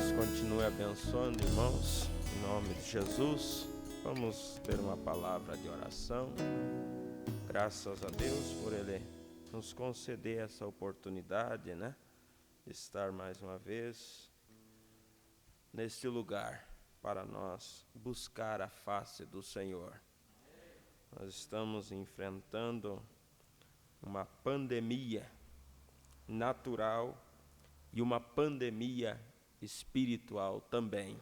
Deus continue abençoando, irmãos, em nome de Jesus. Vamos ter uma palavra de oração. Graças a Deus por Ele nos conceder essa oportunidade, de estar mais uma vez neste lugar para nós buscar a face do Senhor. Nós estamos enfrentando uma pandemia natural e uma pandemia espiritual também.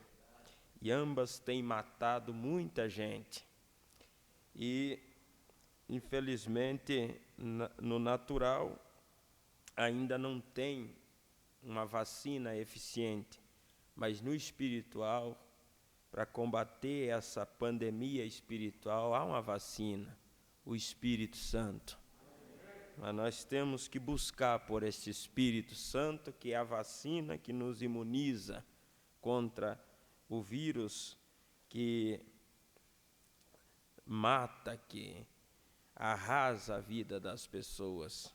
E ambas têm matado muita gente. E, infelizmente, no natural, ainda não tem uma vacina eficiente. Mas no espiritual, para combater essa pandemia espiritual, há uma vacina, o Espírito Santo. Mas nós temos que buscar por esse Espírito Santo, que é a vacina que nos imuniza contra o vírus que mata, que arrasa a vida das pessoas,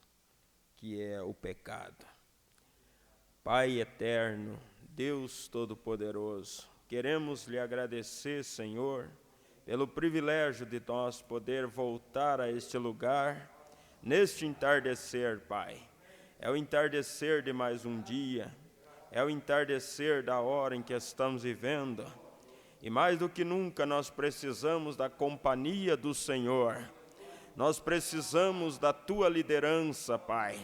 que é o pecado. Pai eterno, Deus Todo-Poderoso, queremos lhe agradecer, Senhor, pelo privilégio de nós poder voltar a este lugar, neste entardecer, Pai. É o entardecer de mais um dia, é o entardecer da hora em que estamos vivendo. E mais do que nunca nós precisamos da companhia do Senhor. Nós precisamos da Tua liderança, Pai.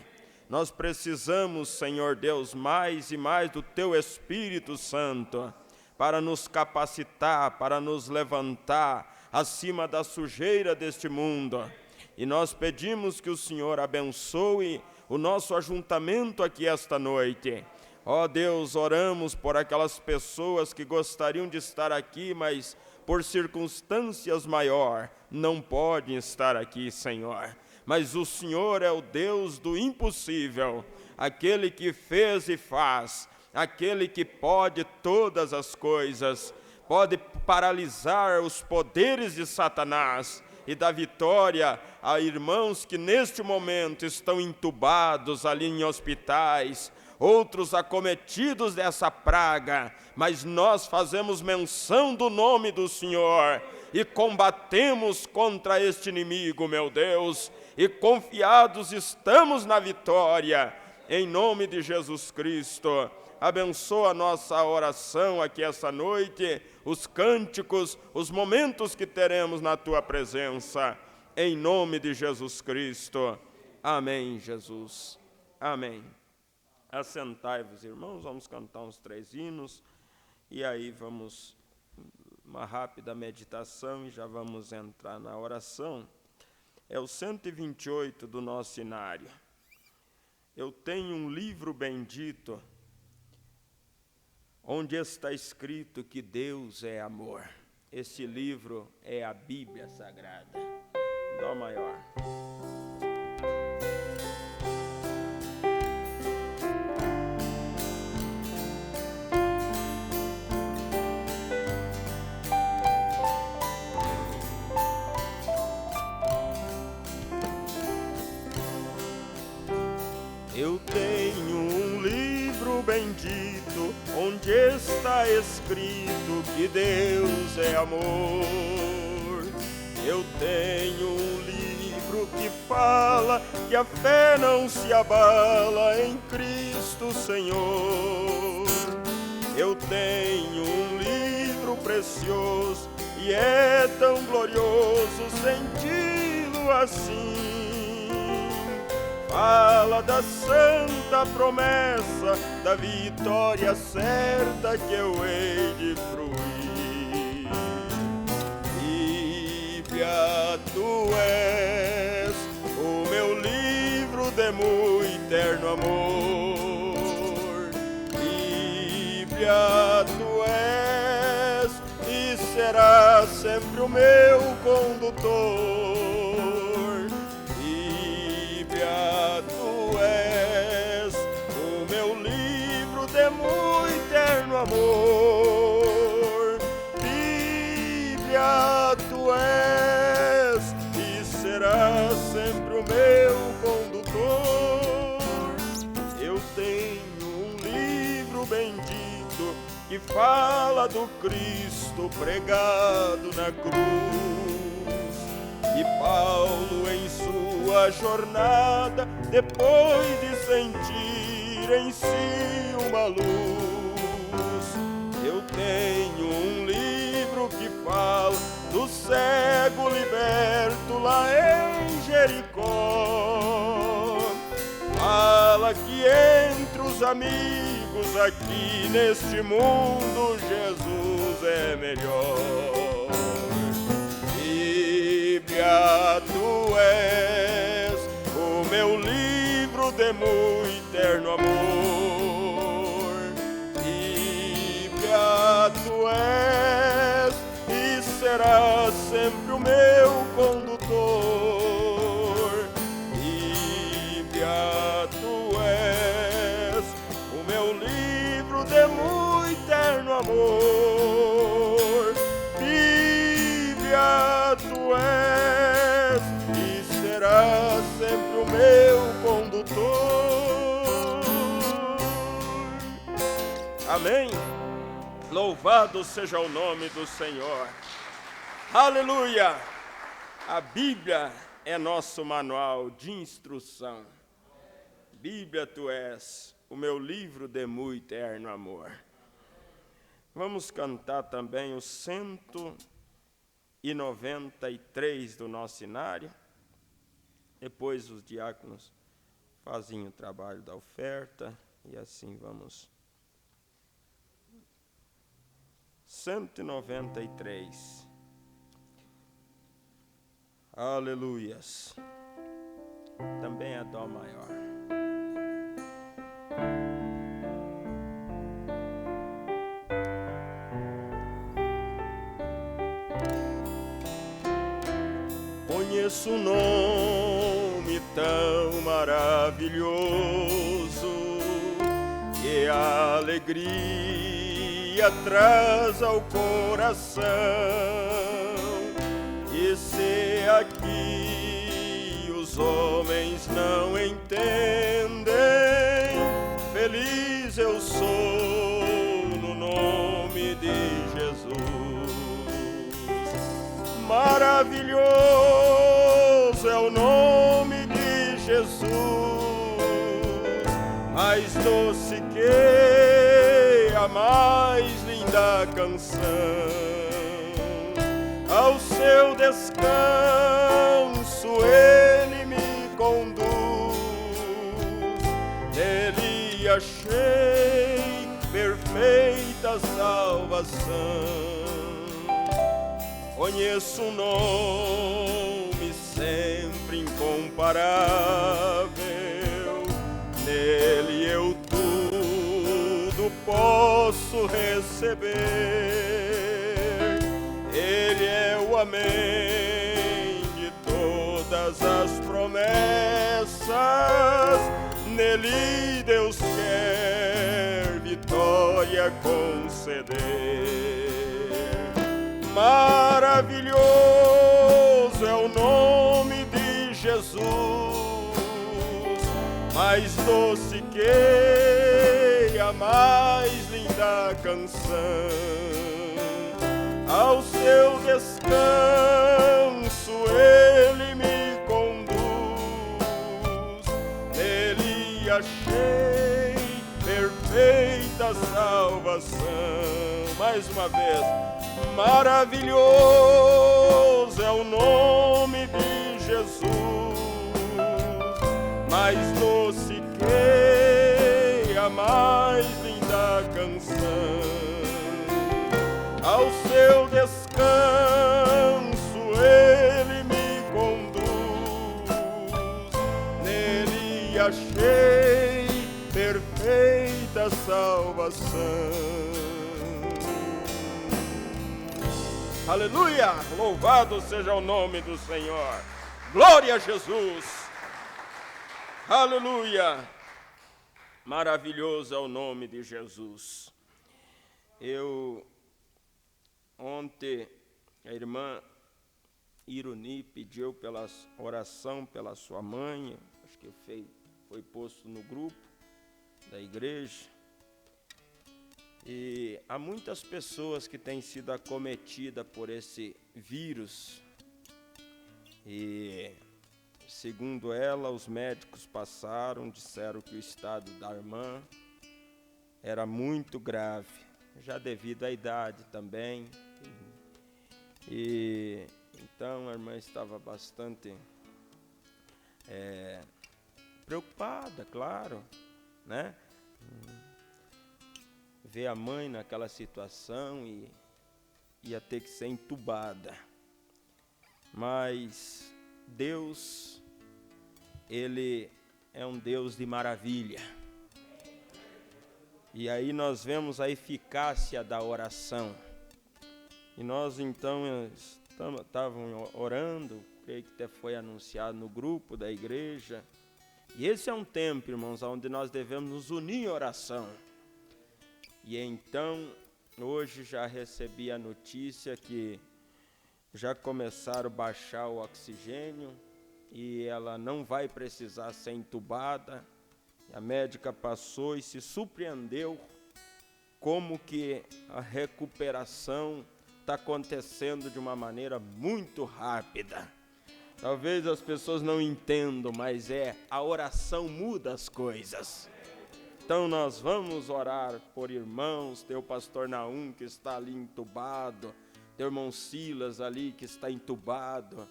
Nós precisamos, Senhor Deus, mais e mais do Teu Espírito Santo para nos capacitar, para nos levantar acima da sujeira deste mundo. E nós pedimos que o Senhor abençoe o nosso ajuntamento aqui esta noite. Ó Deus, oramos por aquelas pessoas que gostariam de estar aqui, mas por circunstâncias maiores não podem estar aqui, Senhor. Mas o Senhor é o Deus do impossível, aquele que fez e faz, aquele que pode todas as coisas, pode paralisar os poderes de Satanás e dar vitória a irmãos que neste momento estão entubados ali em hospitais, outros acometidos dessa praga, mas nós fazemos menção do nome do Senhor e combatemos contra este inimigo, meu Deus, e confiados estamos na vitória, em nome de Jesus Cristo. Abençoa a nossa oração aqui essa noite, os cânticos, os momentos que teremos na Tua presença, em nome de Jesus Cristo. Amém, Jesus. Amém. Assentai-vos, irmãos, vamos cantar uns 3 hinos, e aí vamos, uma rápida meditação e já vamos entrar na oração. É o 128 do nosso inário. Eu tenho um livro bendito, onde está escrito que Deus é amor. Esse livro é a Bíblia Sagrada. Dó maior. Eu tenho um livro bendito, onde está escrito que Deus é amor. Eu tenho um livro que fala que a fé não se abala em Cristo Senhor. Eu tenho um livro precioso e é tão glorioso senti-lo assim. Fala da santa promessa, da vitória certa que eu hei de fruir. Bíblia, Tu és o meu livro de muito eterno amor. Bíblia, Tu és e serás sempre o meu condutor. Tu és o meu livro de muito eterno amor. Bíblia, Tu és e serás sempre o meu condutor. Eu tenho um livro bendito, que fala do Cristo pregado na cruz. E Paulo, em sua jornada, depois de sentir em si uma luz, eu tenho um livro que fala do cego liberto lá em Jericó. Fala que entre os amigos aqui neste mundo Jesus é melhor. Bíblia, tu és o meu livro de muito eterno amor. Bíblia, tu és e serás sempre o meu condutor. Bíblia, tu és o meu livro de muito eterno amor. Bíblia, tu és e serás sempre o meu condutor. Amém? Louvado seja o nome do Senhor. Aleluia! A Bíblia é nosso manual de instrução. Bíblia, tu és o meu livro de muito eterno amor. Vamos cantar também o 193 do nosso inário. Depois os diáconos fazem o trabalho da oferta e assim vamos. 193. Aleluias. Também é dó maior. Conheço um nome tão maravilhoso que a alegria traz ao coração. E se aqui os homens não entendem, feliz eu sou no nome de Jesus. Maravilhoso é o nome de Jesus, mais doce que a mais linda canção. Ao seu descanso ele me conduz, nele achei perfeita salvação. Conheço um nome sempre incomparável, nele eu tudo posso receber. Ele é o amém de todas as promessas, nele Deus quer vitória conceder. Maravilhoso é o nome de Jesus, mais doce que a mais linda canção. Ao seu descanso ele me conduz, nele achei perfeita salvação. Mais uma vez. Maravilhoso é o nome de Jesus, mais doce que a mais linda canção. Ao seu descanso ele me conduz, nele achei perfeita salvação. Aleluia! Louvado seja o nome do Senhor. Glória a Jesus. Aleluia! Maravilhoso é o nome de Jesus. Ontem, a irmã Iruni pediu pela oração pela sua mãe, acho que foi posto no grupo da igreja. E há muitas pessoas que têm sido acometidas por esse vírus e, segundo ela, os médicos disseram que o estado da irmã era muito grave, já devido à idade também. E então a irmã estava bastante preocupada, claro, né? Ver a mãe naquela situação e ia ter que ser entubada. Mas Deus, Ele é um Deus de maravilha. E aí nós vemos a eficácia da oração. E nós então estávamos orando, creio que até foi anunciado no grupo da igreja. E esse é um tempo, irmãos, onde nós devemos nos unir em oração. E então, hoje já recebi a notícia que já começaram a baixar o oxigênio e ela não vai precisar ser entubada. A médica passou e se surpreendeu como que a recuperação está acontecendo de uma maneira muito rápida. Talvez as pessoas não entendam, mas a oração muda as coisas. Então nós vamos orar por irmãos, tem o pastor Naum que está ali entubado, tem o irmão Silas ali que está entubado,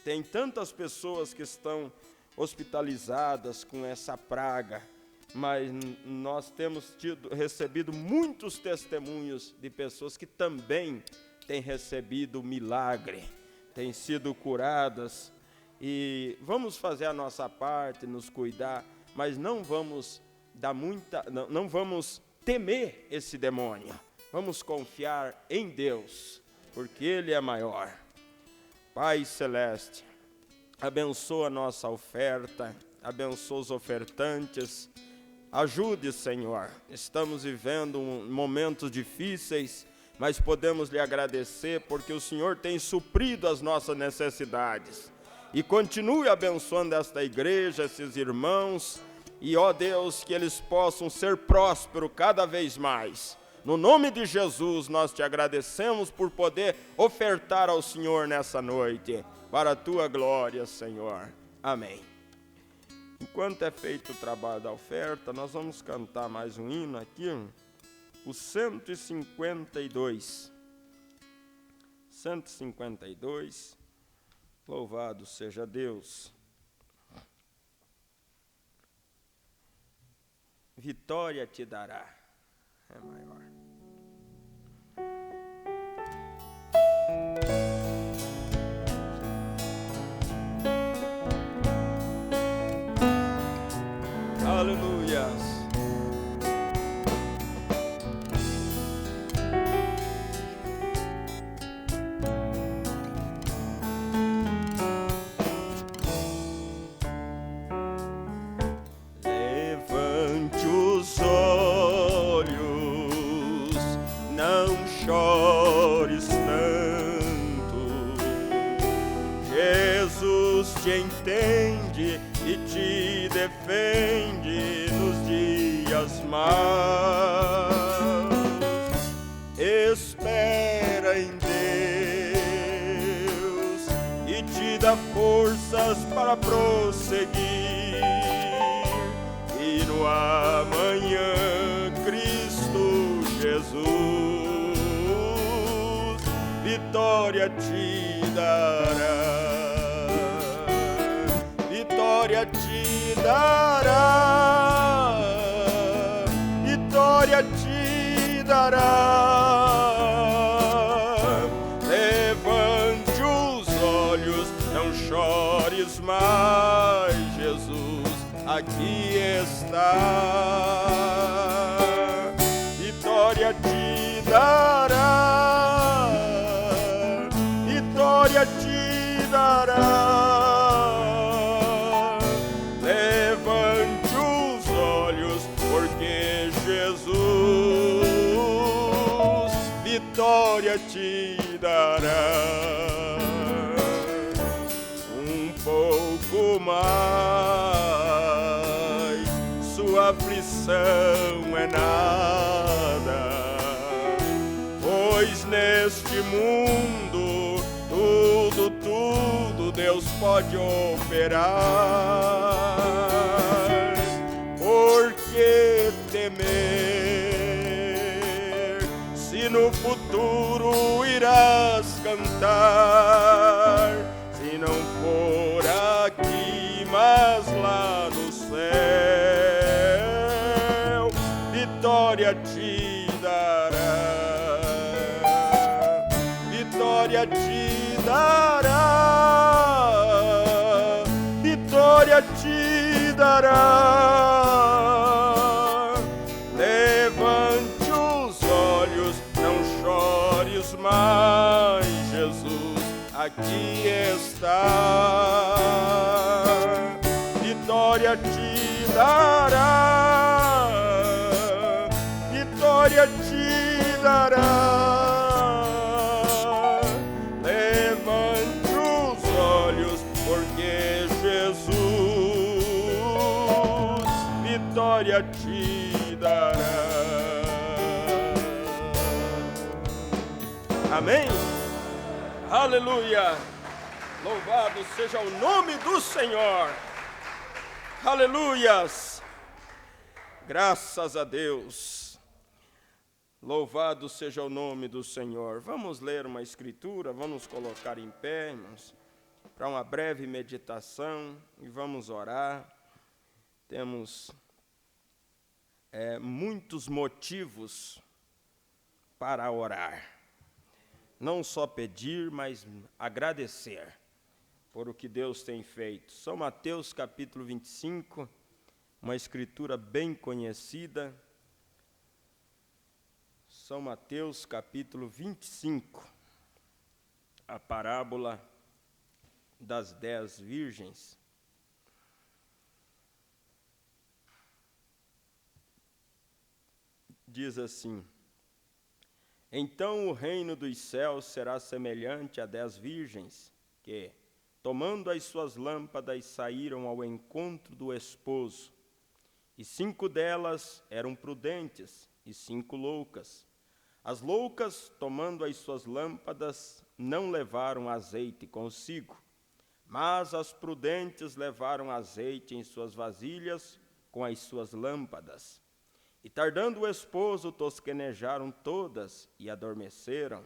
tem tantas pessoas que estão hospitalizadas com essa praga, mas nós temos recebido muitos testemunhos de pessoas que também têm recebido milagre, têm sido curadas, e vamos fazer a nossa parte, nos cuidar, mas não vamos não vamos temer esse demônio, vamos confiar em Deus, porque Ele é maior. Pai Celeste, abençoa a nossa oferta, abençoa os ofertantes, ajude, Senhor. Estamos vivendo momentos difíceis, mas podemos lhe agradecer porque o Senhor tem suprido as nossas necessidades. E continue abençoando esta igreja, esses irmãos, e, ó Deus, que eles possam ser prósperos cada vez mais. No nome de Jesus, nós te agradecemos por poder ofertar ao Senhor nessa noite, para a tua glória, Senhor. Amém. Enquanto é feito o trabalho da oferta, nós vamos cantar mais um hino aqui, o 152. 152, louvado seja Deus. Vitória te dará, é maior. Aleluias. Levante os olhos, não chores tanto. Jesus te entende e te defende nos dias maus. Espera em Deus e te dá forças para prosseguir. E no amanhã Cristo Jesus vitória te dará. Vitória te dará, vitória te dará. Levante os olhos, não chores mais, Jesus aqui está. Vitória te dará, vitória te dará. Vitória te dará. Um pouco mais, sua aflição é nada. pois neste mundo tudo Deus pode operar. Por que temer, se no futuro irás cantar, se não for aqui, mas lá no céu, vitória te dará, vitória te dará, vitória te dará. Levante os olhos, não chores mais, Jesus aqui está. Vitória te dará, vitória te dará. Levante os olhos, porque Jesus vitória te dará. Amém? Aleluia! Louvado seja o nome do Senhor. Aleluias! Graças a Deus. Louvado seja o nome do Senhor. Vamos ler uma escritura, vamos colocar em pé, irmãos, para uma breve meditação e vamos orar. Temos muitos motivos para orar. Não só pedir, mas agradecer por o que Deus tem feito. São Mateus capítulo 25, uma escritura bem conhecida. São Mateus capítulo 25, a parábola das 10 virgens. Diz assim: então o reino dos céus será semelhante a 10 virgens, que, tomando as suas lâmpadas, saíram ao encontro do esposo. E 5 delas eram prudentes, e 5 loucas. As loucas, tomando as suas lâmpadas, não levaram azeite consigo, mas as prudentes levaram azeite em suas vasilhas com as suas lâmpadas. E tardando o esposo, tosquenejaram todas e adormeceram.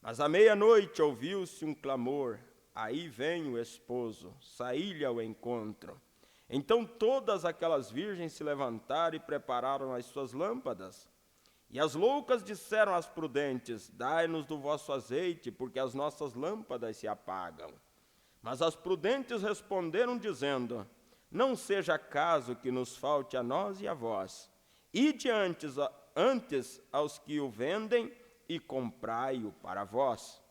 Mas à meia-noite ouviu-se um clamor: aí vem o esposo, saí-lhe ao encontro. Então todas aquelas virgens se levantaram e prepararam as suas lâmpadas. E as loucas disseram às prudentes: dai-nos do vosso azeite, porque as nossas lâmpadas se apagam. Mas as prudentes responderam, dizendo: não seja caso que nos falte a nós e a vós. Ide antes aos que o vendem e comprai-o para vós.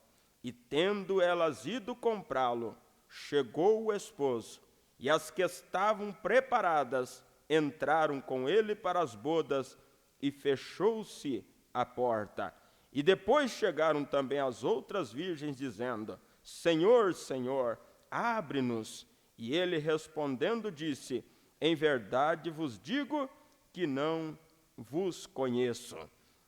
E tendo elas ido comprá-lo, chegou o esposo, e as que estavam preparadas entraram com ele para as bodas, e fechou-se a porta. E depois chegaram também as outras virgens, dizendo: Senhor, Senhor, abre-nos. E ele respondendo disse: em verdade vos digo que não vos conheço.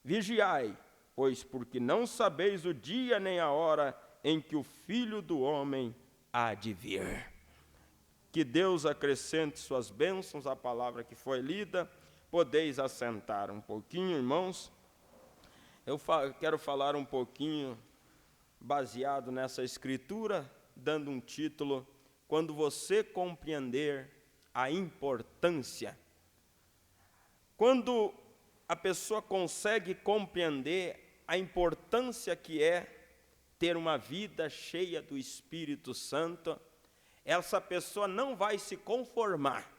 Vigiai, pois porque não sabeis o dia nem a hora em que o Filho do Homem há de vir. Que Deus acrescente suas bênçãos à palavra que foi lida. Podeis assentar um pouquinho, irmãos. Eu quero falar um pouquinho baseado nessa escritura, dando um título: quando você compreender a importância. Quando a pessoa consegue compreender a importância que é ter uma vida cheia do Espírito Santo, essa pessoa não vai se conformar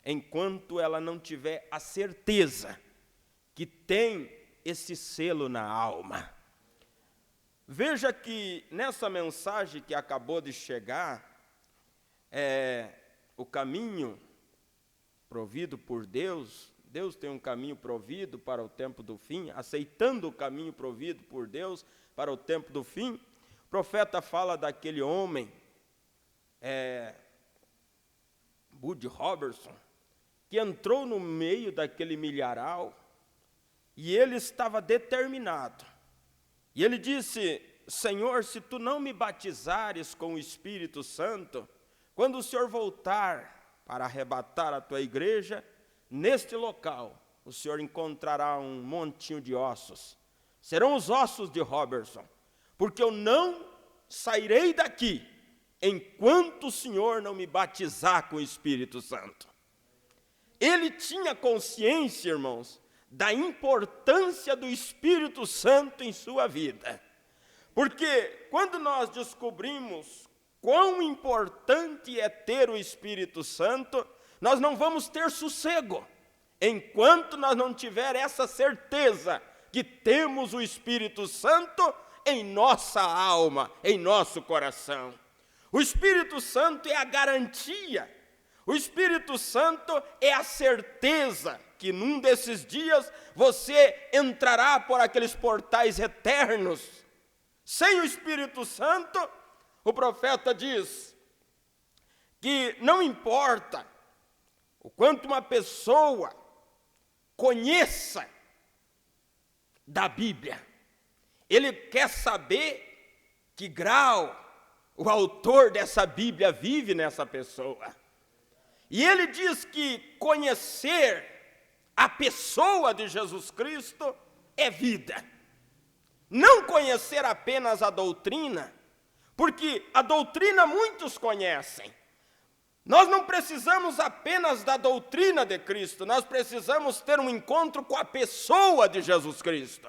enquanto ela não tiver a certeza que tem esse selo na alma. Veja que nessa mensagem que acabou de chegar, o caminho provido por Deus. Deus tem um caminho provido para o tempo do fim, aceitando o caminho provido por Deus para o tempo do fim. O profeta fala daquele homem, Bud Robertson, que entrou no meio daquele milharal, e ele estava determinado E ele disse: Senhor, se tu não me batizares com o Espírito Santo, quando o Senhor voltar para arrebatar a tua igreja, neste local o Senhor encontrará um montinho de ossos. Serão os ossos de Robertson, porque eu não sairei daqui enquanto o Senhor não me batizar com o Espírito Santo. Ele tinha consciência, irmãos, da importância do Espírito Santo em sua vida. Porque quando nós descobrimos quão importante é ter o Espírito Santo, nós não vamos ter sossego, enquanto nós não tiver essa certeza que temos o Espírito Santo em nossa alma, em nosso coração. O Espírito Santo é a garantia, o Espírito Santo é a certeza que num desses dias você entrará por aqueles portais eternos. Sem o Espírito Santo, o profeta diz que não importa o quanto uma pessoa conheça da Bíblia, ele quer saber que grau o autor dessa Bíblia vive nessa pessoa. E ele diz que conhecer a pessoa de Jesus Cristo é vida. Não conhecer apenas a doutrina, porque a doutrina muitos conhecem. Nós não precisamos apenas da doutrina de Cristo, nós precisamos ter um encontro com a pessoa de Jesus Cristo.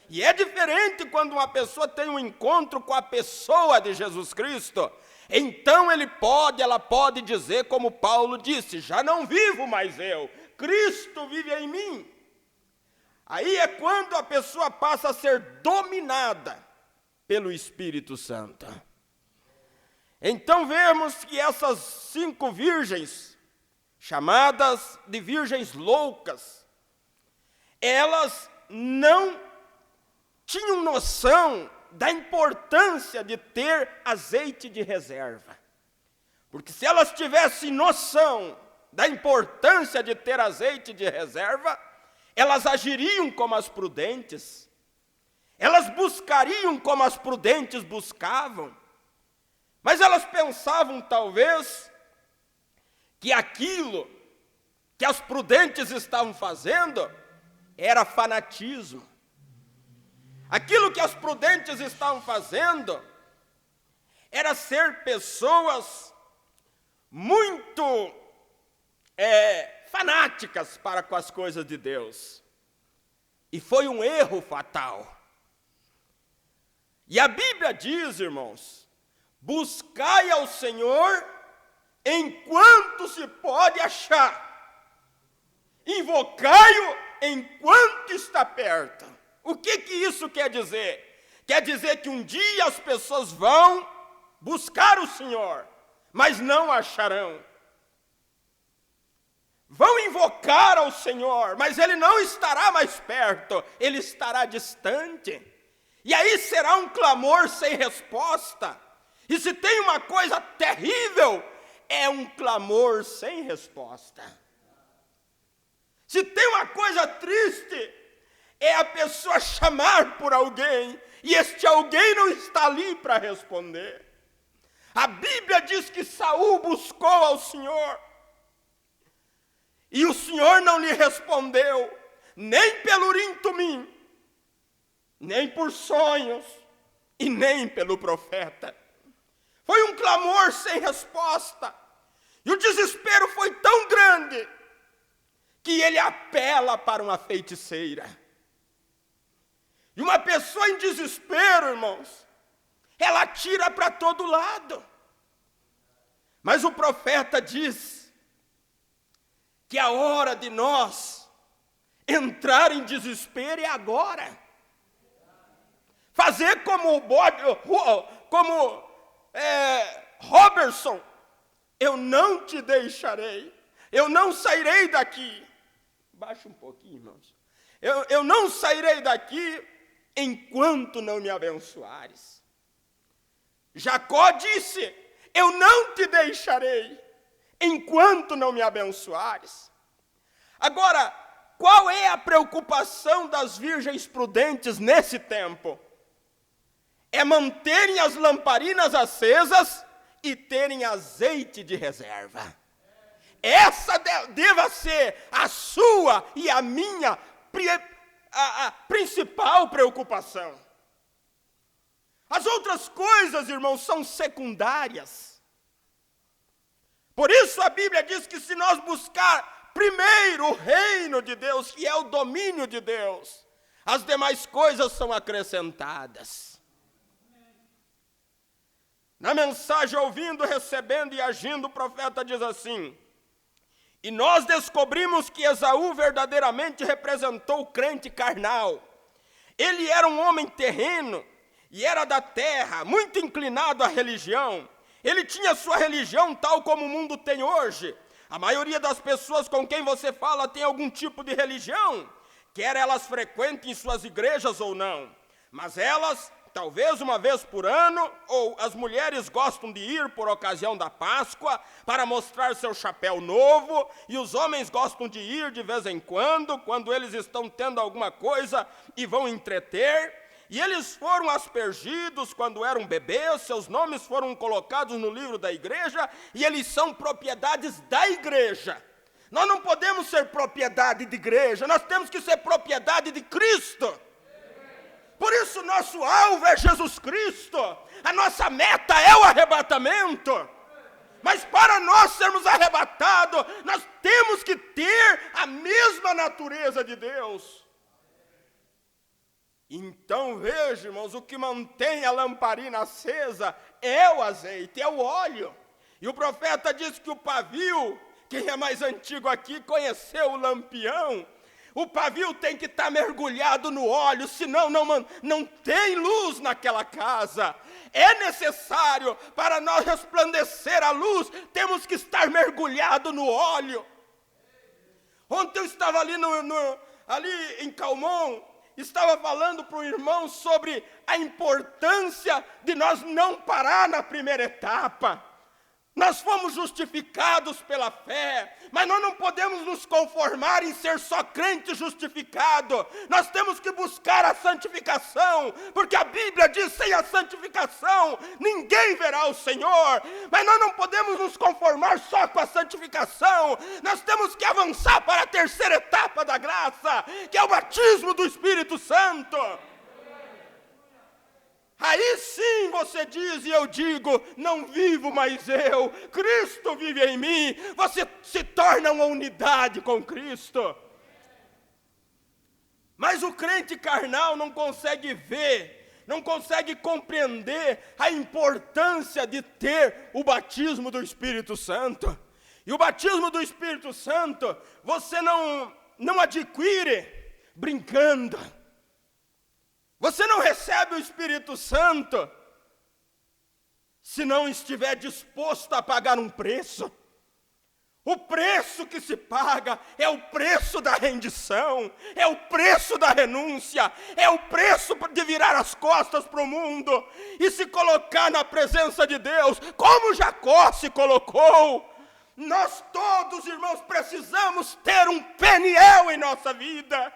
E é diferente quando uma pessoa tem um encontro com a pessoa de Jesus Cristo. Então ela pode dizer, como Paulo disse: já não vivo mais eu, Cristo vive em mim. Aí é quando a pessoa passa a ser dominada pelo Espírito Santo. Então vemos que essas 5 virgens, chamadas de virgens loucas, elas não tinham noção da importância de ter azeite de reserva. Porque se elas tivessem noção da importância de ter azeite de reserva, elas agiriam como as prudentes, elas buscariam como as prudentes buscavam, mas elas pensavam talvez que aquilo que as prudentes estavam fazendo era fanatismo. Aquilo que as prudentes estavam fazendo era ser pessoas muito fanáticas para com as coisas de Deus. E foi um erro fatal. E a Bíblia diz, irmãos, buscai ao Senhor enquanto se pode achar, invocai-o enquanto está perto. O que isso quer dizer? Quer dizer que um dia as pessoas vão buscar o Senhor, mas não acharão. Vão invocar ao Senhor, mas Ele não estará mais perto, Ele estará distante. E aí será um clamor sem resposta. E se tem uma coisa terrível, é um clamor sem resposta. Se tem uma coisa triste, é a pessoa chamar por alguém, e este alguém não está ali para responder. A Bíblia diz que Saul buscou ao Senhor, e o Senhor não lhe respondeu, nem pelo Urim-Tumim, nem por sonhos, e nem pelo profeta. Foi um clamor sem resposta, e o desespero foi tão grande, que ele apela para uma feiticeira. E uma pessoa em desespero, irmãos, ela atira para todo lado. Mas o profeta diz que a hora de nós entrar em desespero é agora. Fazer como Robertson: eu não te deixarei, eu não sairei daqui. Baixa um pouquinho, irmãos. Eu não sairei daqui enquanto não me abençoares. Jacó disse: eu não te deixarei enquanto não me abençoares. Agora, qual é a preocupação das virgens prudentes nesse tempo? é manterem as lamparinas acesas e terem azeite de reserva. Essa deva ser a sua e a minha a principal preocupação. As outras coisas, irmãos, são secundárias. Por isso a Bíblia diz que se nós buscar primeiro o reino de Deus, que é o domínio de Deus, as demais coisas são acrescentadas. Na mensagem Ouvindo, Recebendo e Agindo, o profeta diz assim: e nós descobrimos que Esaú verdadeiramente representou o crente carnal. Ele era um homem terreno e era da terra, muito inclinado à religião. Ele tinha sua religião tal como o mundo tem hoje. A maioria das pessoas com quem você fala tem algum tipo de religião, quer elas frequentem suas igrejas ou não. Mas elas, talvez uma vez por ano, ou as mulheres gostam de ir por ocasião da Páscoa, para mostrar seu chapéu novo, e os homens gostam de ir de vez em quando eles estão tendo alguma coisa e vão entreter. E eles foram aspergidos quando eram bebês, seus nomes foram colocados no livro da igreja, e eles são propriedades da igreja. Nós não podemos ser propriedade de igreja, nós temos que ser propriedade de Cristo. Por isso nosso alvo é Jesus Cristo, a nossa meta é o arrebatamento. Mas para nós sermos arrebatados, nós temos que ter a mesma natureza de Deus. Então veja, irmãos, o que mantém a lamparina acesa é o azeite, é o óleo. E o profeta diz que o pavio, quem é mais antigo aqui conheceu o lampião, o pavio tem que estar mergulhado no óleo, senão não tem luz naquela casa. É necessário, para nós resplandecer a luz, temos que estar mergulhado no óleo. Ontem eu estava ali, ali em Calmon, estava falando para o irmão sobre a importância de nós não parar na primeira etapa. Nós fomos justificados pela fé, mas nós não podemos nos conformar em ser só crente justificado. Nós temos que buscar a santificação, porque a Bíblia diz: sem a santificação ninguém verá o Senhor. Mas nós não podemos nos conformar só com a santificação, nós temos que avançar para a terceira etapa da graça, que é o batismo do Espírito Santo. Aí sim você diz e eu digo: não vivo mais eu, Cristo vive em mim. Você se torna uma unidade com Cristo. Mas o crente carnal não consegue ver, não consegue compreender a importância de ter o batismo do Espírito Santo. E o batismo do Espírito Santo você não adquire brincando. Você não recebe o Espírito Santo se não estiver disposto a pagar um preço. O preço que se paga é o preço da rendição, é o preço da renúncia, é o preço de virar as costas para o mundo e se colocar na presença de Deus, como Jacó se colocou. Nós todos, irmãos, precisamos ter um Peniel em nossa vida.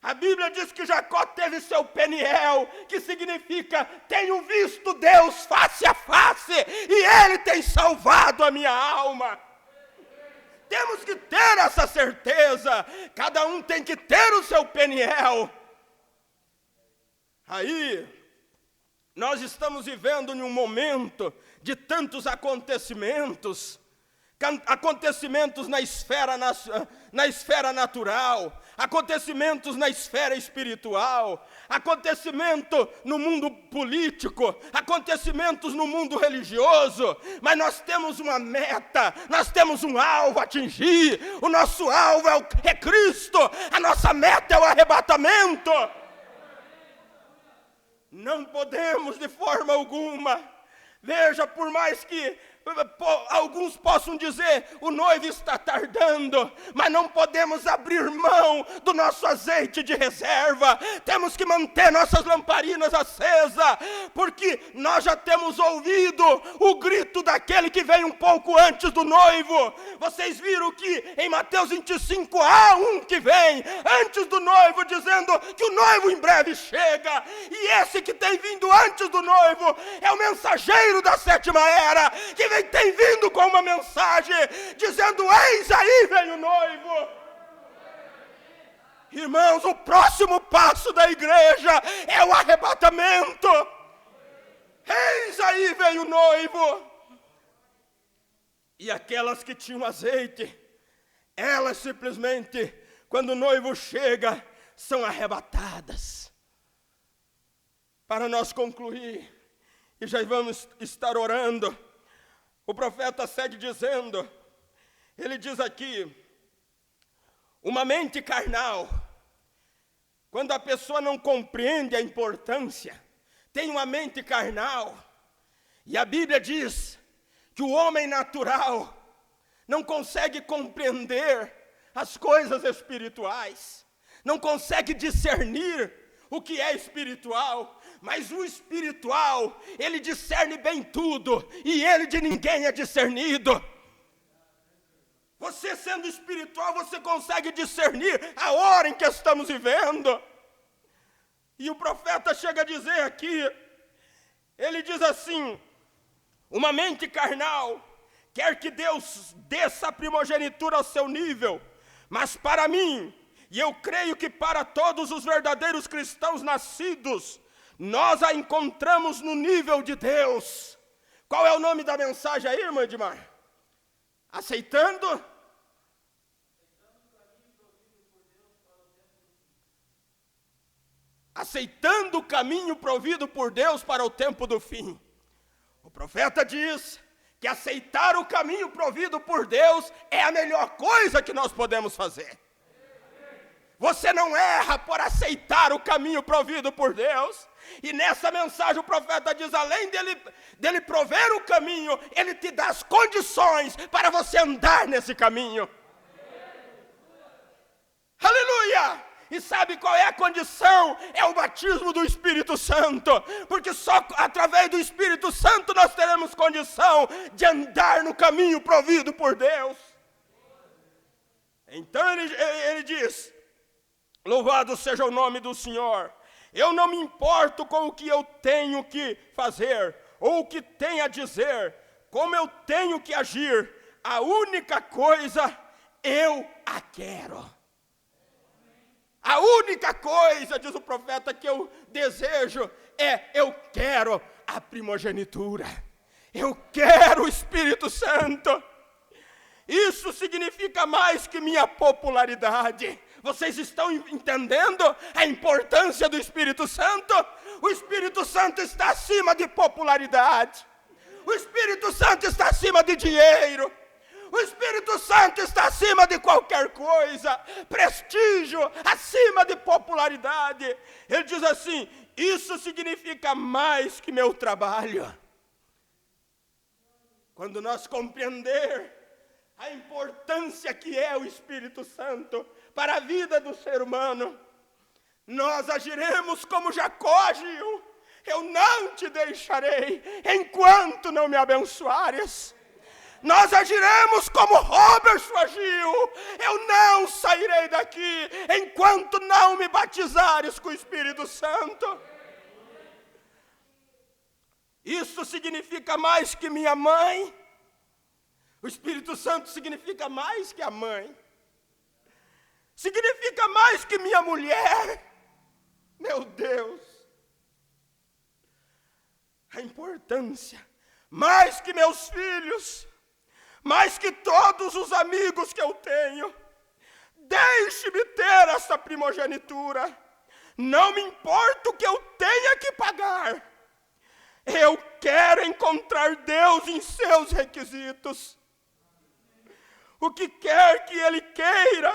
A Bíblia diz que Jacó teve seu Peniel, que significa: tenho visto Deus face a face, e Ele tem salvado a minha alma. Temos que ter essa certeza, cada um tem que ter o seu Peniel. Aí, nós estamos vivendo em um momento de tantos acontecimentos na esfera natural, acontecimentos na esfera espiritual, acontecimento no mundo político, acontecimentos no mundo religioso, mas nós temos uma meta, nós temos um alvo a atingir. O nosso alvo é Cristo, a nossa meta é o arrebatamento. Não podemos de forma alguma, veja, por mais que alguns possam dizer, o noivo está tardando, mas não podemos abrir mão do nosso azeite de reserva. Temos que manter nossas lamparinas acesas, porque nós já temos ouvido o grito daquele que vem um pouco antes do noivo. Vocês viram que em Mateus 25 há um que vem antes do noivo, dizendo que o noivo em breve chega. E esse que tem vindo antes do noivo é o mensageiro da sétima era, que tem vindo com uma mensagem, dizendo, eis aí vem o noivo. Irmãos, o próximo passo da igreja é o arrebatamento. Eis aí vem o noivo. E aquelas que tinham azeite, elas simplesmente, quando o noivo chega, são arrebatadas. Para nós concluir, e já vamos estar orando, o profeta segue dizendo, ele diz aqui, uma mente carnal, quando a pessoa não compreende a importância, tem uma mente carnal, e a Bíblia diz que o homem natural não consegue compreender as coisas espirituais, não consegue discernir o que é espiritual, mas o espiritual, ele discerne bem tudo, e ele de ninguém é discernido. Você sendo espiritual, você consegue discernir a hora em que estamos vivendo. E o profeta chega a dizer aqui, ele diz assim, uma mente carnal quer que Deus desça a primogenitura ao seu nível, mas para mim, e eu creio que para todos os verdadeiros cristãos nascidos, nós a encontramos no nível de Deus. Qual é o nome da mensagem aí, irmã Edmar? Aceitando? Aceitando o caminho provido por Deus para o tempo do fim. O profeta diz que aceitar o caminho provido por Deus é a melhor coisa que nós podemos fazer. Você não erra por aceitar o caminho provido por Deus. E nessa mensagem o profeta diz, além dele prover o caminho, ele te dá as condições para você andar nesse caminho. Aleluia! E sabe qual é a condição? É o batismo do Espírito Santo. Porque só através do Espírito Santo nós teremos condição de andar no caminho provido por Deus. Então ele diz, louvado seja o nome do Senhor. Eu não me importo com o que eu tenho que fazer, ou o que tenho a dizer, como eu tenho que agir. A única coisa, eu a quero. A única coisa, diz o profeta, que eu desejo eu quero a primogenitura. Eu quero o Espírito Santo. Isso significa mais que minha popularidade. Vocês estão entendendo a importância do Espírito Santo? O Espírito Santo está acima de popularidade. O Espírito Santo está acima de dinheiro. O Espírito Santo está acima de qualquer coisa. Prestígio, acima de popularidade. Ele diz assim, isso significa mais que meu trabalho. Quando nós compreender a importância que é o Espírito Santo para a vida do ser humano, nós agiremos como Jacó agiu. Eu não te deixarei enquanto não me abençoares. Nós agiremos como Robertson agiu. Eu não sairei daqui enquanto não me batizares com o Espírito Santo. Isso significa mais que minha mãe. O Espírito Santo significa mais que a mãe. Significa mais que minha mulher. Meu Deus. A importância. Mais que meus filhos. Mais que todos os amigos que eu tenho. Deixe-me ter essa primogenitura. Não me importa o que eu tenha que pagar. Eu quero encontrar Deus em seus requisitos. O que quer que Ele queira,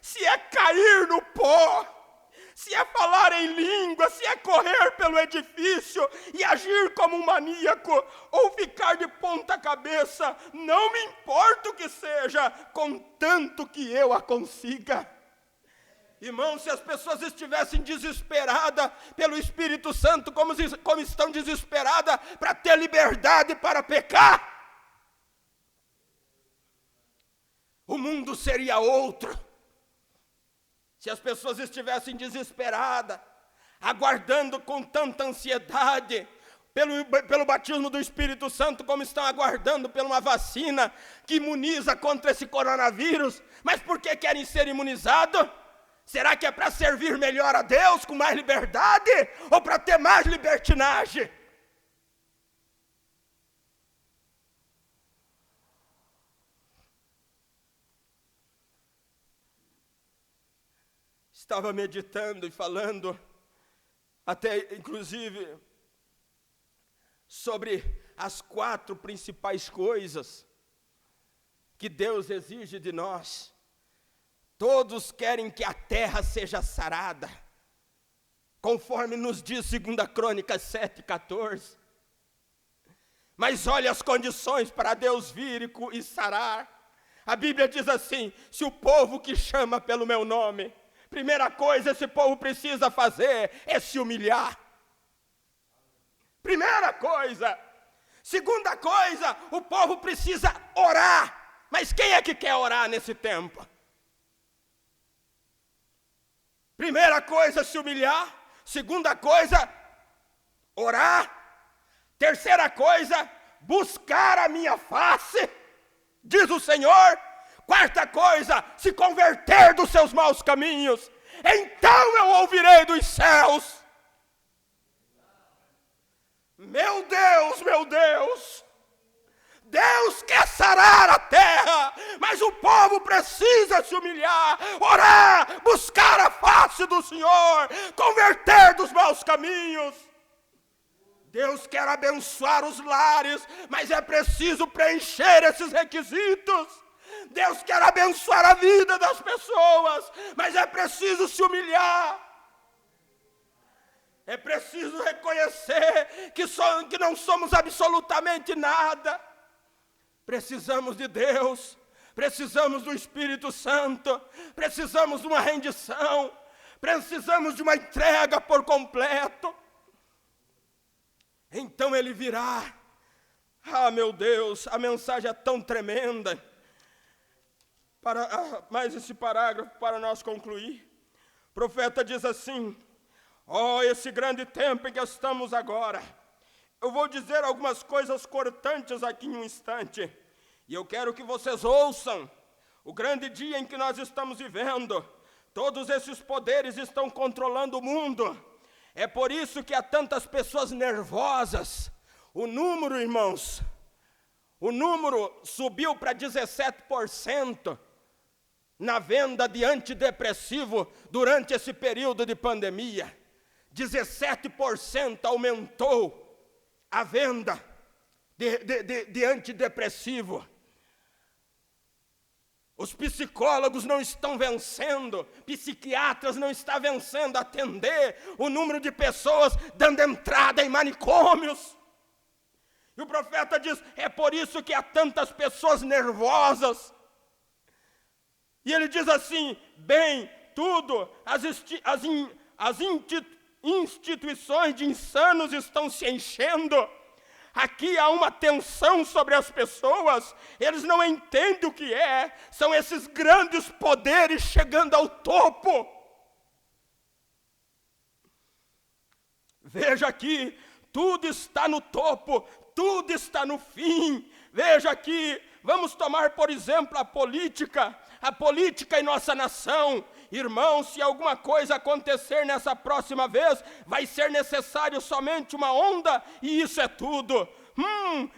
se é cair no pó, se é falar em língua, se é correr pelo edifício e agir como um maníaco, ou ficar de ponta cabeça, não me importa o que seja, contanto que eu a consiga. Irmãos, se as pessoas estivessem desesperadas pelo Espírito Santo, como estão desesperadas para ter liberdade para pecar, o mundo seria outro. Se as pessoas estivessem desesperadas, aguardando com tanta ansiedade pelo batismo do Espírito Santo, como estão aguardando por uma vacina que imuniza contra esse coronavírus, mas por que querem ser imunizados? Será que é para servir melhor a Deus, com mais liberdade, ou para ter mais libertinagem? Estava meditando e falando, até inclusive, sobre as 4 principais coisas que Deus exige de nós. Todos querem que a terra seja sarada, conforme nos diz 2 Crônicas 7:14. Mas olha as condições para Deus vir e sarar. A Bíblia diz assim: se o povo que chama pelo meu nome, primeira coisa esse povo precisa fazer é se humilhar. Primeira coisa. Segunda coisa, o povo precisa orar. Mas quem é que quer orar nesse tempo? Primeira coisa, se humilhar. Segunda coisa, orar. Terceira coisa, buscar a minha face, diz o Senhor. Quarta coisa, se converter dos seus maus caminhos. Então eu ouvirei dos céus. Meu Deus, meu Deus. Deus quer sarar a terra, mas o povo precisa se humilhar, orar, buscar a face do Senhor, converter dos maus caminhos. Deus quer abençoar os lares, mas é preciso preencher esses requisitos. Deus quer abençoar a vida das pessoas, mas é preciso se humilhar. É preciso reconhecer que não somos absolutamente nada. Precisamos de Deus, precisamos do Espírito Santo, precisamos de uma rendição, precisamos de uma entrega por completo. Então Ele virá. Ah, meu Deus, a mensagem é tão tremenda. Mais esse parágrafo para nós concluir. O profeta diz assim: esse grande tempo em que estamos agora. Eu vou dizer algumas coisas cortantes aqui em um instante, e eu quero que vocês ouçam o grande dia em que nós estamos vivendo. Todos esses poderes estão controlando o mundo. É por isso que há tantas pessoas nervosas. O número, irmãos, subiu para 17% na venda de antidepressivo durante esse período de pandemia. 17% aumentou a venda de antidepressivo. Os psicólogos não estão vencendo, psiquiatras não estão vencendo atender o número de pessoas dando entrada em manicômios. E o profeta diz: é por isso que há tantas pessoas nervosas. E ele diz assim: bem, tudo, as instituições de insanos estão se enchendo. Aqui há uma tensão sobre as pessoas, eles não entendem o que é, são esses grandes poderes chegando ao topo. Veja aqui, tudo está no topo, tudo está no fim. Veja aqui, vamos tomar por exemplo a política em nossa nação. Irmãos, se alguma coisa acontecer nessa próxima vez, vai ser necessário somente uma onda, e isso é tudo.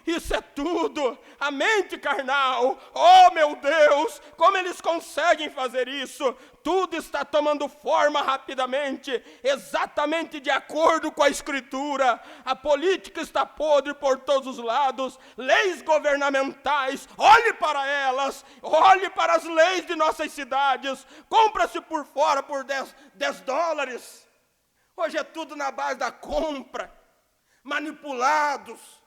Isso é tudo. A mente carnal. Oh, meu Deus, como eles conseguem fazer isso? Tudo está tomando forma rapidamente, exatamente de acordo com a Escritura. A política está podre por todos os lados. Leis governamentais, olhe para elas. Olhe para as leis de nossas cidades. Compra-se por fora por 10 dólares. Hoje é tudo na base da compra. Manipulados.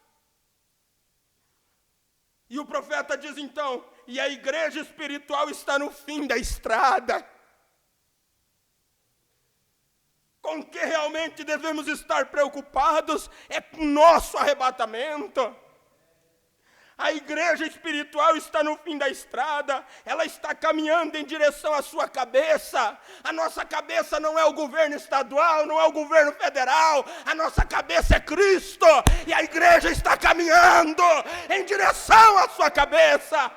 E o profeta diz então, e a igreja espiritual está no fim da estrada. Com o que realmente devemos estar preocupados é com o nosso arrebatamento. A igreja espiritual está no fim da estrada, ela está caminhando em direção à sua cabeça. A nossa cabeça não é o governo estadual, não é o governo federal, a nossa cabeça é Cristo, e a igreja está caminhando em direção à sua cabeça.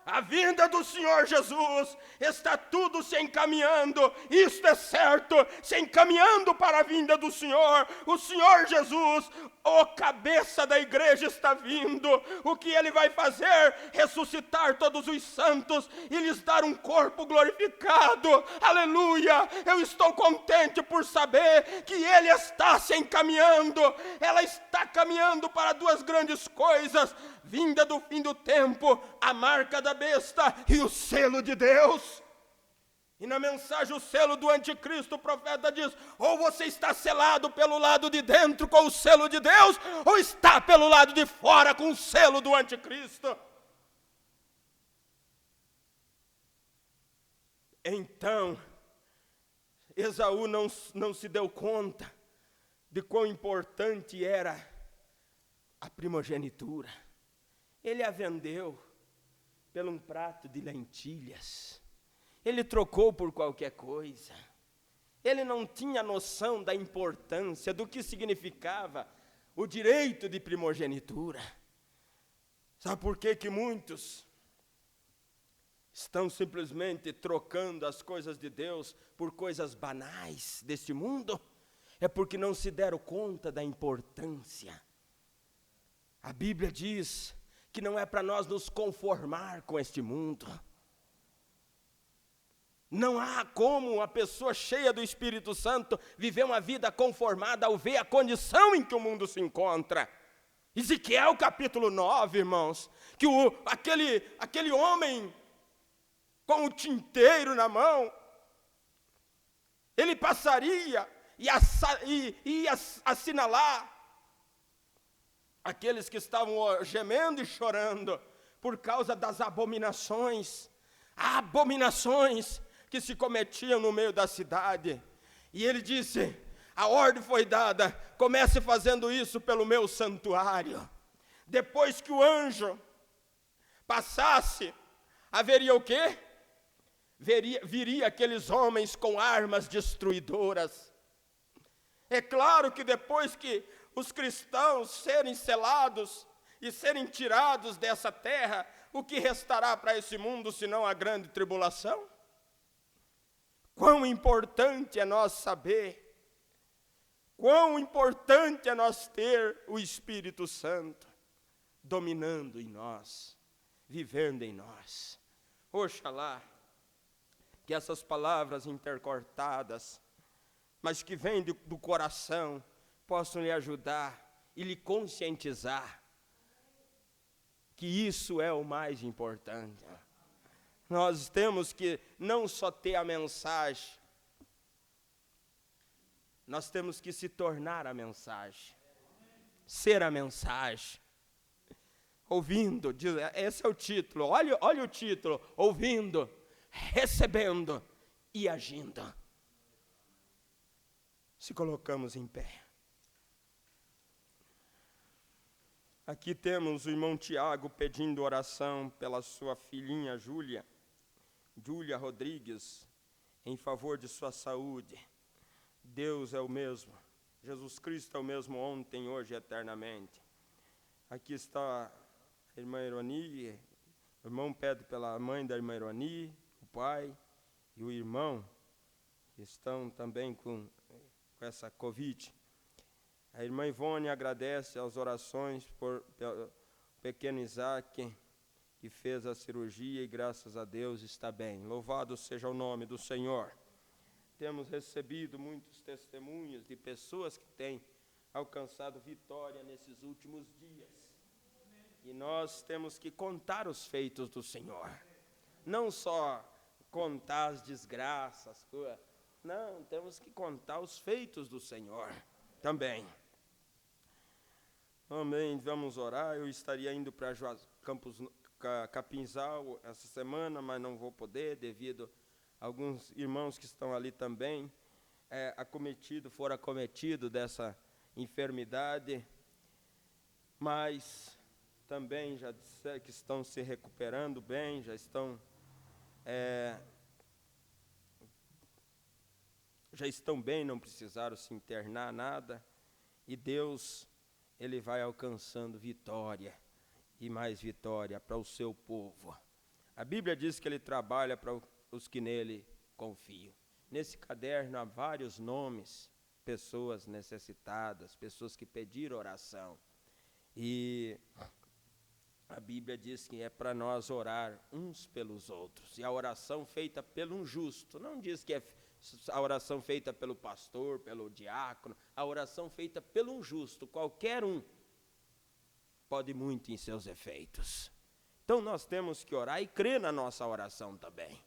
A vinda do Senhor Jesus, está tudo se encaminhando, isto é certo, se encaminhando para a vinda do Senhor. O Senhor Jesus, o cabeça da igreja, está vindo. O que Ele vai fazer? Ressuscitar todos os santos e lhes dar um corpo glorificado. Aleluia! Eu estou contente por saber que Ele está se encaminhando. Ela está caminhando para duas grandes coisas: vinda do fim do tempo, a marca da besta e o selo de Deus. E na mensagem, o selo do anticristo, o profeta diz: ou você está selado pelo lado de dentro com o selo de Deus, ou está pelo lado de fora com o selo do anticristo. Então, Esaú não se deu conta de quão importante era a primogenitura. Ele a vendeu por um prato de lentilhas. Ele trocou por qualquer coisa. Ele não tinha noção da importância, do que significava o direito de primogenitura. Sabe por que muitos estão simplesmente trocando as coisas de Deus por coisas banais deste mundo? É porque não se deram conta da importância. A Bíblia diz que não é para nós nos conformar com este mundo. Não há como uma pessoa cheia do Espírito Santo viver uma vida conformada ao ver a condição em que o mundo se encontra. Ezequiel capítulo 9, irmãos, que aquele homem com o tinteiro na mão, ele passaria e ia assinalar aqueles que estavam gemendo e chorando por causa das abominações que se cometiam no meio da cidade. E ele disse: a ordem foi dada, comece fazendo isso pelo meu santuário. Depois que o anjo passasse, haveria o quê? Viria aqueles homens com armas destruidoras. É claro que depois que os cristãos serem selados e serem tirados dessa terra, o que restará para esse mundo senão a grande tribulação? Quão importante é nós saber, quão importante é nós ter o Espírito Santo dominando em nós, vivendo em nós. Oxalá que essas palavras intercortadas, mas que vêm do coração, possam lhe ajudar e lhe conscientizar que isso é o mais importante. Nós temos que não só ter a mensagem, nós temos que se tornar a mensagem, ser a mensagem. Ouvindo, esse é o título, olha o título: ouvindo, recebendo e agindo. Se colocamos em pé. Aqui temos o irmão Tiago pedindo oração pela sua filhinha Júlia Rodrigues, em favor de sua saúde. Deus é o mesmo, Jesus Cristo é o mesmo ontem, hoje e eternamente. Aqui está a irmã Ironi, o irmão pede pela mãe da irmã Ironi, o pai e o irmão, que estão também com essa Covid. A irmã Ivone agradece as orações pelo pequeno Isaac, que fez a cirurgia e graças a Deus está bem. Louvado seja o nome do Senhor. Temos recebido muitos testemunhos de pessoas que têm alcançado vitória nesses últimos dias. E nós temos que contar os feitos do Senhor. Não só contar as desgraças, não, temos que contar os feitos do Senhor também. Amém, vamos orar. Eu estaria indo para Capinzal essa semana, mas não vou poder, devido a alguns irmãos que estão ali também, foram acometidos dessa enfermidade, mas também já disseram que estão se recuperando bem, já estão bem, não precisaram se internar nada, e Deus, Ele vai alcançando vitória, e mais vitória para o seu povo. A Bíblia diz que Ele trabalha para os que nele confiam. Nesse caderno há vários nomes, pessoas necessitadas, pessoas que pediram oração, e a Bíblia diz que é para nós orar uns pelos outros, e a oração feita pelo justo, não diz que é a oração feita pelo pastor, pelo diácono, a oração feita pelo justo, qualquer um, pode muito em seus efeitos. Então nós temos que orar e crer na nossa oração também.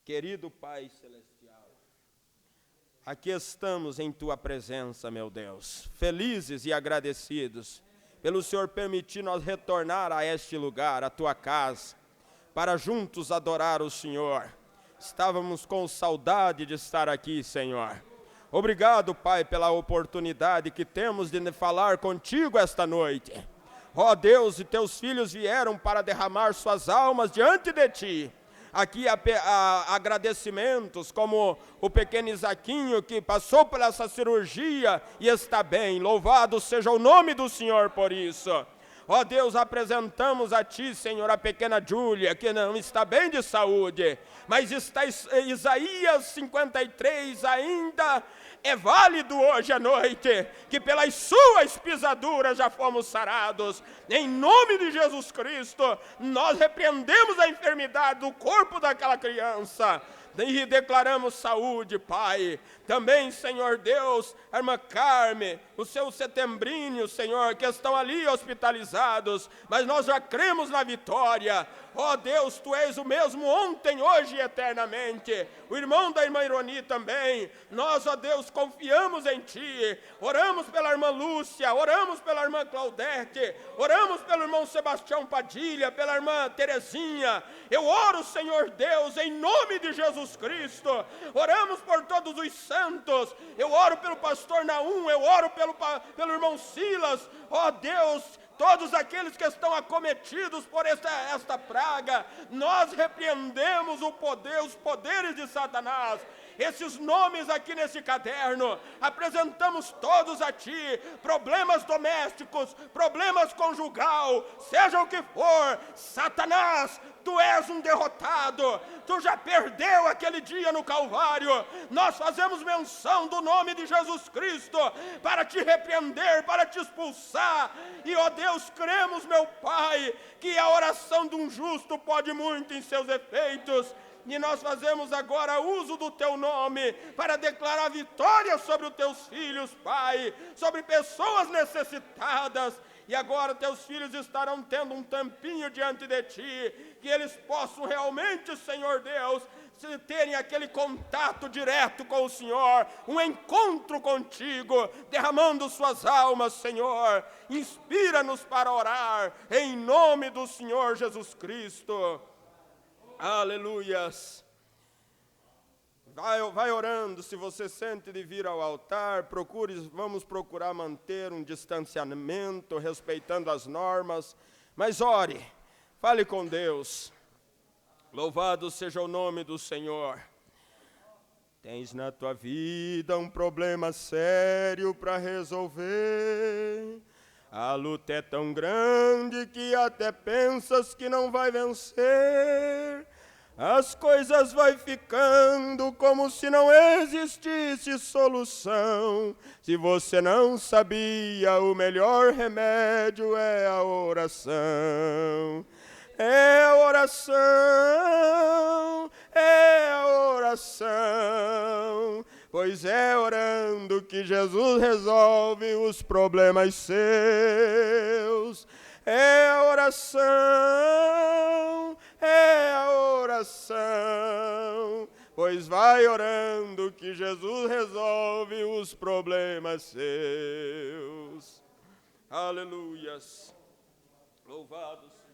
Querido Pai Celestial, aqui estamos em Tua presença, meu Deus, felizes e agradecidos pelo Senhor permitir nós retornar a este lugar, a Tua casa, para juntos adorar o Senhor. Estávamos com saudade de estar aqui, Senhor. Obrigado, Pai, pela oportunidade que temos de falar contigo esta noite. Ó Deus, e Teus filhos vieram para derramar suas almas diante de Ti. Aqui há agradecimentos, como o pequeno Isaquinho, que passou por essa cirurgia e está bem. Louvado seja o nome do Senhor por isso. Ó Deus, apresentamos a Ti, Senhor, a pequena Júlia, que não está bem de saúde, mas está Isaías 53 ainda é válido hoje à noite, que pelas suas pisaduras já fomos sarados. Em nome de Jesus Cristo, nós repreendemos a enfermidade do corpo daquela criança e declaramos saúde, Pai. Também, Senhor Deus, a irmã Carme, o seu Setembrinho, Senhor, que estão ali hospitalizados, mas nós já cremos na vitória. Ó Deus, Tu és o mesmo ontem, hoje e eternamente. O irmão da irmã Ironi também. Nós, ó Deus, confiamos em Ti. Oramos pela irmã Lúcia, oramos pela irmã Claudete, oramos pelo irmão Sebastião Padilha, pela irmã Terezinha. Eu oro, Senhor Deus, em nome de Jesus Cristo. Oramos por todos os santos. Eu oro pelo pastor Naum, eu oro pelo irmão Silas. Ó Deus, todos aqueles que estão acometidos por esta praga, nós repreendemos os poderes de Satanás. Esses nomes aqui nesse caderno, apresentamos todos a Ti, problemas domésticos, problemas conjugal, seja o que for, Satanás, Tu és um derrotado, Tu já perdeu aquele dia no Calvário. Nós fazemos menção do nome de Jesus Cristo, para Te repreender, para Te expulsar, e ó Deus, cremos, meu Pai, que a oração de um justo pode muito em seus efeitos. E nós fazemos agora uso do Teu nome para declarar vitória sobre os Teus filhos, Pai, sobre pessoas necessitadas. E agora Teus filhos estarão tendo um tampinho diante de Ti, que eles possam realmente, Senhor Deus, terem aquele contato direto com o Senhor, um encontro contigo, derramando suas almas, Senhor. Inspira-nos para orar, em nome do Senhor Jesus Cristo. Aleluias. Vai orando. Se você sente de vir ao altar, vamos procurar manter um distanciamento, respeitando as normas, mas ore, fale com Deus. Louvado seja o nome do Senhor. Tens na tua vida um problema sério para resolver. A luta é tão grande que até pensas que não vai vencer. as coisas vai ficando como se não existisse solução. Se você não sabia, o melhor remédio é a oração. É a oração, é a oração. Pois é orando que Jesus resolve os problemas seus. É a oração, é a oração. Pois vai orando que Jesus resolve os problemas seus. Aleluias. Louvados.